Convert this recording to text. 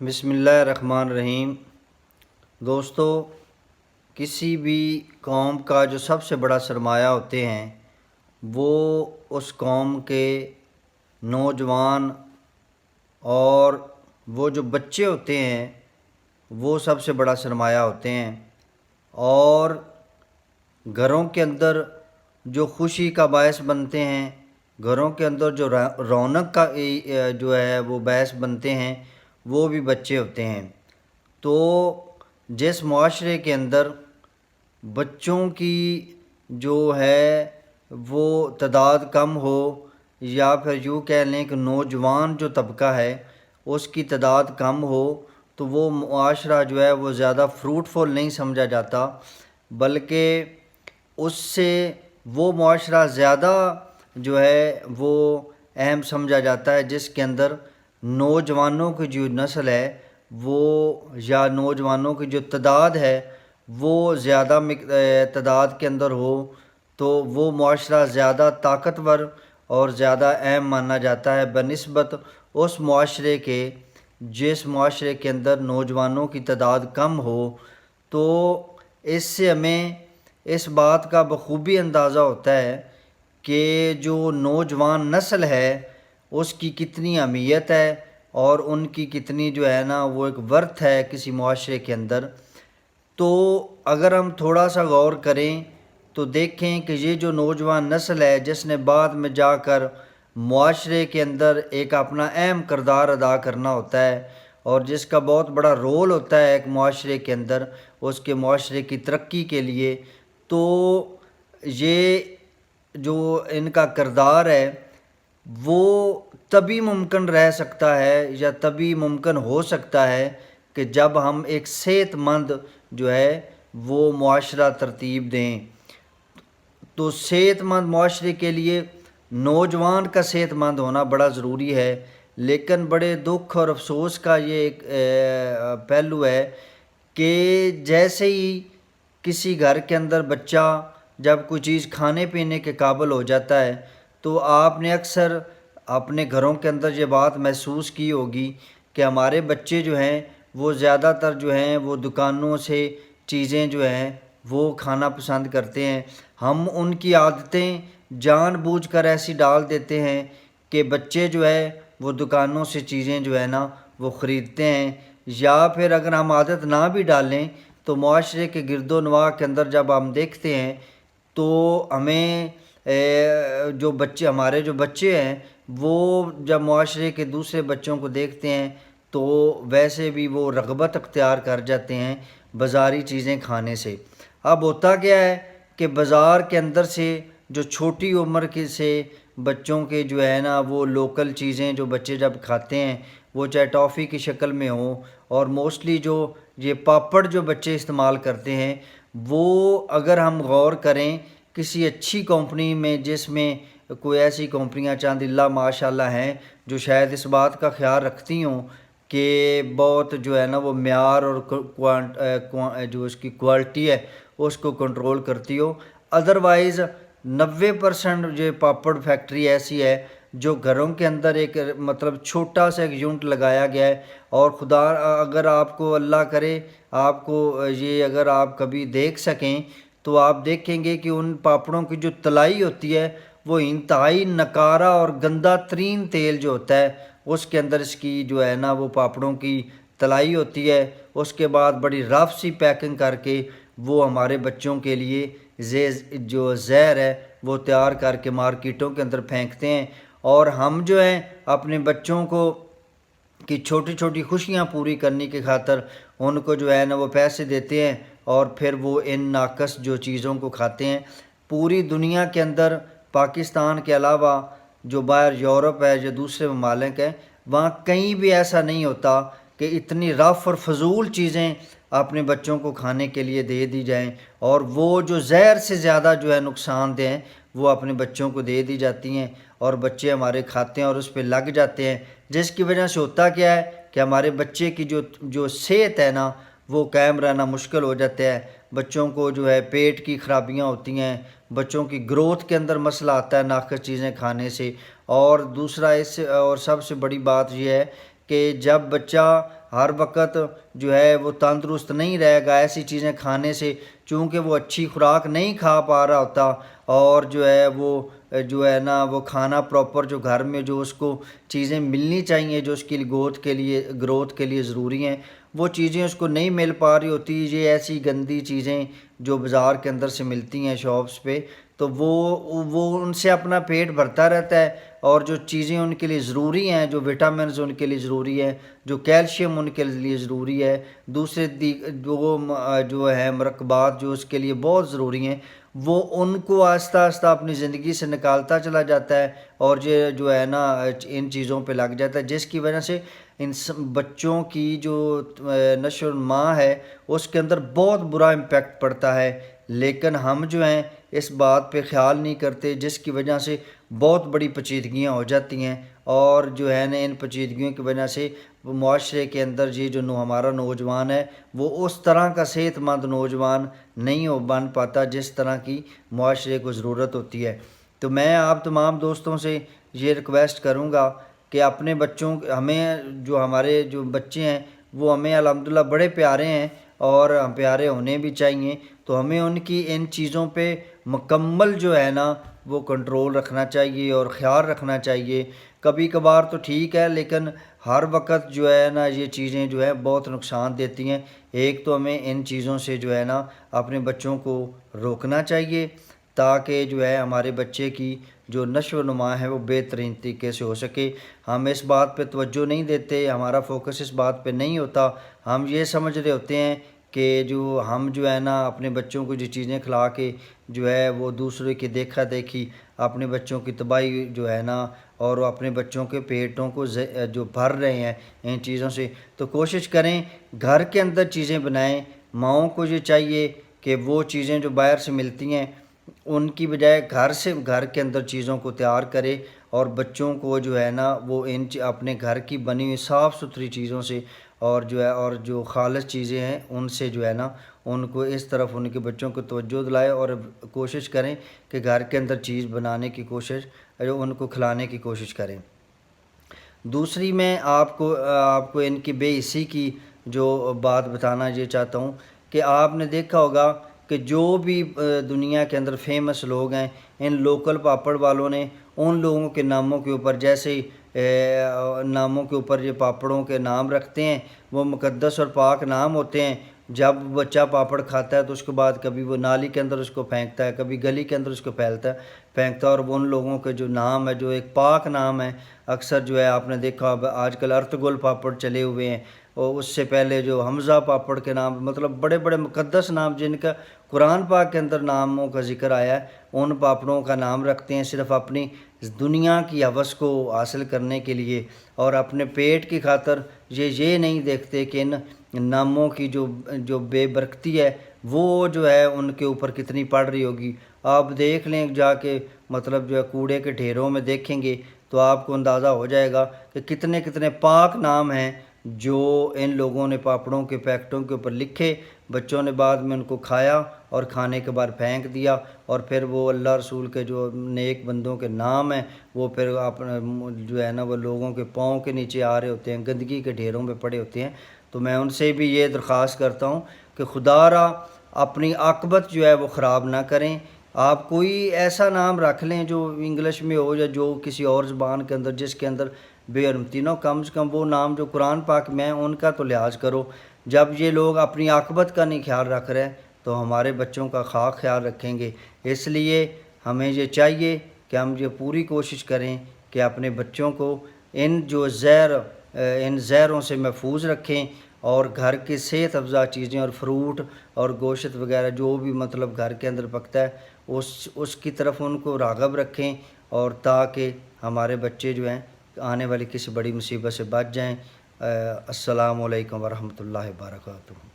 بسم اللہ الرحمن الرحیم۔ دوستو، کسی بھی قوم کا جو سب سے بڑا سرمایہ ہوتے ہیں وہ اس قوم کے نوجوان اور وہ جو بچے ہوتے ہیں وہ سب سے بڑا سرمایہ ہوتے ہیں، اور گھروں کے اندر جو خوشی کا باعث بنتے ہیں، گھروں کے اندر جو رونق کا جو ہے وہ باعث بنتے ہیں وہ بھی بچے ہوتے ہیں۔ تو جس معاشرے کے اندر بچوں کی جو ہے وہ تعداد کم ہو، یا پھر یوں کہہ لیں کہ نوجوان جو طبقہ ہے اس کی تعداد کم ہو، تو وہ معاشرہ جو ہے وہ زیادہ فروٹفل نہیں سمجھا جاتا، بلکہ اس سے وہ معاشرہ زیادہ جو ہے وہ اہم سمجھا جاتا ہے جس کے اندر نوجوانوں کی جو نسل ہے وہ، یا نوجوانوں کی جو تعداد ہے وہ زیادہ تعداد کے اندر ہو، تو وہ معاشرہ زیادہ طاقتور اور زیادہ اہم مانا جاتا ہے بنسبت اس معاشرے کے جس معاشرے کے اندر نوجوانوں کی تعداد کم ہو۔ تو اس سے ہمیں اس بات کا بخوبی اندازہ ہوتا ہے کہ جو نوجوان نسل ہے اس کی کتنی اہمیت ہے اور ان کی کتنی جو ہے نا وہ ایک ورتھ ہے کسی معاشرے کے اندر۔ تو اگر ہم تھوڑا سا غور کریں تو دیکھیں کہ یہ جو نوجوان نسل ہے جس نے بعد میں جا کر معاشرے کے اندر ایک اپنا اہم کردار ادا کرنا ہوتا ہے، اور جس کا بہت بڑا رول ہوتا ہے ایک معاشرے کے اندر اس کے معاشرے کی ترقی کے لیے، تو یہ جو ان کا کردار ہے وہ تبھی ممکن رہ سکتا ہے یا تبھی ممکن ہو سکتا ہے کہ جب ہم ایک صحت مند جو ہے وہ معاشرہ ترتیب دیں۔ تو صحت مند معاشرے کے لیے نوجوان کا صحت مند ہونا بڑا ضروری ہے، لیکن بڑے دکھ اور افسوس کا یہ ایک پہلو ہے کہ جیسے ہی کسی گھر کے اندر بچہ جب کوئی چیز کھانے پینے کے قابل ہو جاتا ہے تو آپ نے اکثر اپنے گھروں کے اندر یہ بات محسوس کی ہوگی کہ ہمارے بچے جو ہیں وہ زیادہ تر جو ہیں وہ دکانوں سے چیزیں جو ہیں وہ کھانا پسند کرتے ہیں۔ ہم ان کی عادتیں جان بوجھ کر ایسی ڈال دیتے ہیں کہ بچے جو ہے وہ دکانوں سے چیزیں جو ہے نا وہ خریدتے ہیں، یا پھر اگر ہم عادت نہ بھی ڈالیں تو معاشرے کے گرد و نواح کے اندر جب ہم دیکھتے ہیں تو ہمیں جو بچے ہمارے جو بچے ہیں وہ جب معاشرے کے دوسرے بچوں کو دیکھتے ہیں تو ویسے بھی وہ رغبت اختیار کر جاتے ہیں بازاری چیزیں کھانے سے۔ اب ہوتا کیا ہے کہ بازار کے اندر سے جو چھوٹی عمر کے سے بچوں کے جو ہے نا وہ لوکل چیزیں جو بچے جب کھاتے ہیں وہ چاہے ٹافی کی شکل میں ہوں، اور موسٹلی جو یہ پاپڑ جو بچے استعمال کرتے ہیں وہ اگر ہم غور کریں کسی اچھی کمپنی میں، جس میں کوئی ایسی کمپنیاں چاند اللہ ماشاء اللہ ہیں جو شاید اس بات کا خیال رکھتی ہوں کہ بہت جو ہے نا وہ معیار اور جو اس کی کوالٹی ہے اس کو کنٹرول کرتی ہو، ادروائز 90% یہ پاپڑ فیکٹری ایسی ہے جو گھروں کے اندر ایک مطلب چھوٹا سا ایک یونٹ لگایا گیا ہے، اور خدا اگر آپ کو اللہ کرے آپ کو یہ اگر آپ کبھی دیکھ سکیں تو آپ دیکھیں گے کہ ان پاپڑوں کی جو تلائی ہوتی ہے وہ انتہائی نکارا اور گندا ترین تیل جو ہوتا ہے اس کے اندر اس کی جو ہے نا وہ پاپڑوں کی تلائی ہوتی ہے، اس کے بعد بڑی رف سی پیکنگ کر کے وہ ہمارے بچوں کے لیے جو زہر ہے وہ تیار کر کے مارکیٹوں کے اندر پھینکتے ہیں، اور ہم جو ہیں اپنے بچوں کو کی چھوٹی چھوٹی خوشیاں پوری کرنے کی خاطر ان کو جو ہے نا وہ پیسے دیتے ہیں اور پھر وہ ان ناقص جو چیزوں کو کھاتے ہیں۔ پوری دنیا کے اندر پاکستان کے علاوہ جو باہر یورپ ہے جو دوسرے ممالک ہیں وہاں کہیں بھی ایسا نہیں ہوتا کہ اتنی رف اور فضول چیزیں اپنے بچوں کو کھانے کے لیے دے دی جائیں، اور وہ جو زہر سے زیادہ جو ہے نقصان دہ ہیں وہ اپنے بچوں کو دے دی جاتی ہیں، اور بچے ہمارے کھاتے ہیں اور اس پہ لگ جاتے ہیں، جس کی وجہ سے ہوتا کیا ہے کہ ہمارے بچے کی جو صحت ہے نا وہ قائم رہنا مشکل ہو جاتا ہے، بچوں کو جو ہے پیٹ کی خرابیاں ہوتی ہیں، بچوں کی گروتھ کے اندر مسئلہ آتا ہے ناقص چیزیں کھانے سے، اور دوسرا اس اور سب سے بڑی بات یہ ہے کہ جب بچہ ہر وقت جو ہے وہ تندرست نہیں رہے گا ایسی چیزیں کھانے سے، چونکہ وہ اچھی خوراک نہیں کھا پا رہا ہوتا، اور جو ہے وہ جو ہے نا وہ کھانا پراپر جو گھر میں جو اس کو چیزیں ملنی چاہیے جو اس کی گروتھ کے لیے ضروری ہیں، وہ چیزیں اس کو نہیں مل پا رہی ہوتی۔ یہ ایسی گندی چیزیں جو بازار کے اندر سے ملتی ہیں شاپس پہ، تو وہ ان سے اپنا پیٹ بھرتا رہتا ہے، اور جو چیزیں ان کے لیے ضروری ہیں، جو وٹامنز ان کے لیے ضروری ہے، جو کیلشیم ان کے لیے ضروری ہے، دوسرے جو ہے مرکبات جو اس کے لیے بہت ضروری ہیں، وہ ان کو آہستہ آہستہ اپنی زندگی سے نکالتا چلا جاتا ہے، اور یہ جو ہے نا ان چیزوں پہ لگ جاتا ہے، جس کی وجہ سے ان بچوں کی جو نشو و نما ہے اس کے اندر بہت برا امپیکٹ پڑتا ہے۔ لیکن ہم جو ہیں اس بات پہ خیال نہیں کرتے، جس کی وجہ سے بہت بڑی پیچیدگیاں ہو جاتی ہیں، اور جو ہے نا ان پیچیدگیوں کی وجہ سے معاشرے کے اندر یہ جو ہمارا نوجوان ہے وہ اس طرح کا صحت مند نوجوان نہیں بن پاتا جس طرح کی معاشرے کو ضرورت ہوتی ہے۔ تو میں آپ تمام دوستوں سے یہ ریکویسٹ کروں گا کہ اپنے بچوں ہمیں جو ہمارے جو بچے ہیں وہ ہمیں الحمدللہ بڑے پیارے ہیں، اور پیارے ہونے بھی چاہیے، تو ہمیں ان کی ان چیزوں پہ مکمل جو ہے نا وہ کنٹرول رکھنا چاہیے اور خیال رکھنا چاہیے۔ کبھی کبھار تو ٹھیک ہے، لیکن ہر وقت جو ہے نا یہ چیزیں جو ہے بہت نقصان دیتی ہیں۔ ایک تو ہمیں ان چیزوں سے جو ہے نا اپنے بچوں کو روکنا چاہیے، تاکہ جو ہے ہمارے بچے کی جو نشو و نما ہے وہ بہترین طریقے سے ہو سکے۔ ہم اس بات پہ توجہ نہیں دیتے، ہمارا فوکس اس بات پہ نہیں ہوتا، ہم یہ سمجھ رہے ہوتے ہیں کہ ہم جو ہے نا اپنے بچوں کو جو چیزیں کھلا کے جو ہے وہ دوسرے کی دیکھا دیکھی اپنے بچوں کی تباہی جو ہے نا، اور اپنے بچوں کے پیٹوں کو جو بھر رہے ہیں ان چیزوں سے، تو کوشش کریں گھر کے اندر چیزیں بنائیں۔ ماؤں کو یہ چاہیے کہ وہ چیزیں جو باہر سے ملتی ہیں ان کی بجائے گھر کے اندر چیزوں کو تیار کرے، اور بچوں کو جو ہے نا وہ اپنے گھر کی بنی ہوئی صاف ستھری چیزوں سے اور جو خالص چیزیں ہیں ان سے جو ہے نا ان کو اس طرف ان کے بچوں کو توجہ دلائے، اور کوشش کریں کہ گھر کے اندر چیز بنانے کی کوشش ان کو کھلانے کی کوشش کریں۔ دوسری میں آپ کو ان کی بے حسی کی جو بات بتانا یہ چاہتا ہوں کہ آپ نے دیکھا ہوگا کہ جو بھی دنیا کے اندر فیمس لوگ ہیں، ان لوکل پاپڑ والوں نے ان لوگوں کے ناموں کے اوپر جیسے ناموں کے اوپر یہ پاپڑوں کے نام رکھتے ہیں، وہ مقدس اور پاک نام ہوتے ہیں۔ جب بچہ پاپڑ کھاتا ہے تو اس کے بعد کبھی وہ نالی کے اندر اس کو پھینکتا ہے، کبھی گلی کے اندر اس کو پھینکتا ہے، اور وہ ان لوگوں کے جو نام ہے جو ایک پاک نام ہے، اکثر جو ہے آپ نے دیکھا آج کل ارتگل پاپڑ چلے ہوئے ہیں، اور اس سے پہلے جو حمزہ پاپڑ کے نام، مطلب بڑے بڑے مقدس نام جن کا قرآن پاک کے اندر ناموں کا ذکر آیا ہے، ان پاپڑوں کا نام رکھتے ہیں صرف اپنی دنیا کی ہوس کو حاصل کرنے کے لیے، اور اپنے پیٹ کی خاطر یہ نہیں دیکھتے کہ ان ناموں کی جو بے برکتی ہے وہ جو ہے ان کے اوپر کتنی پڑ رہی ہوگی۔ آپ دیکھ لیں جا کے، مطلب جو ہے کوڑے کے ڈھیروں میں دیکھیں گے تو آپ کو اندازہ ہو جائے گا کہ کتنے کتنے پاک نام ہیں جو ان لوگوں نے پاپڑوں کے پیکٹوں کے اوپر لکھے، بچوں نے بعد میں ان کو کھایا اور کھانے کے بعد پھینک دیا، اور پھر وہ اللہ رسول کے جو نیک بندوں کے نام ہیں وہ پھر جو ہے نا وہ لوگوں کے پاؤں کے نیچے آ رہے ہوتے ہیں، گندگی کے ڈھیروں پہ پڑے ہوتے ہیں۔ تو میں ان سے بھی یہ درخواست کرتا ہوں کہ خدا را اپنی عاقبت جو ہے وہ خراب نہ کریں۔ آپ کوئی ایسا نام رکھ لیں جو انگلش میں ہو یا جو کسی اور زبان کے اندر جس کے اندر بے حرمتی نہ ہو، کم سے کم وہ نام جو قرآن پاک میں ان کا تو لحاظ کرو۔ جب یہ لوگ اپنی عاقبت کا نہیں خیال رکھ رہے تو ہمارے بچوں کا خیال رکھیں گے۔ اس لیے ہمیں یہ چاہیے کہ ہم یہ پوری کوشش کریں کہ اپنے بچوں کو ان زہروں سے محفوظ رکھیں، اور گھر کی صحت افزا چیزیں اور فروٹ اور گوشت وغیرہ جو بھی مطلب گھر کے اندر پکتا ہے اس کی طرف ان کو راغب رکھیں، اور تاکہ ہمارے بچے جو ہیں آنے والی کسی بڑی مصیبت سے بچ جائیں۔ السلام علیکم ورحمۃ اللہ وبرکاتہ۔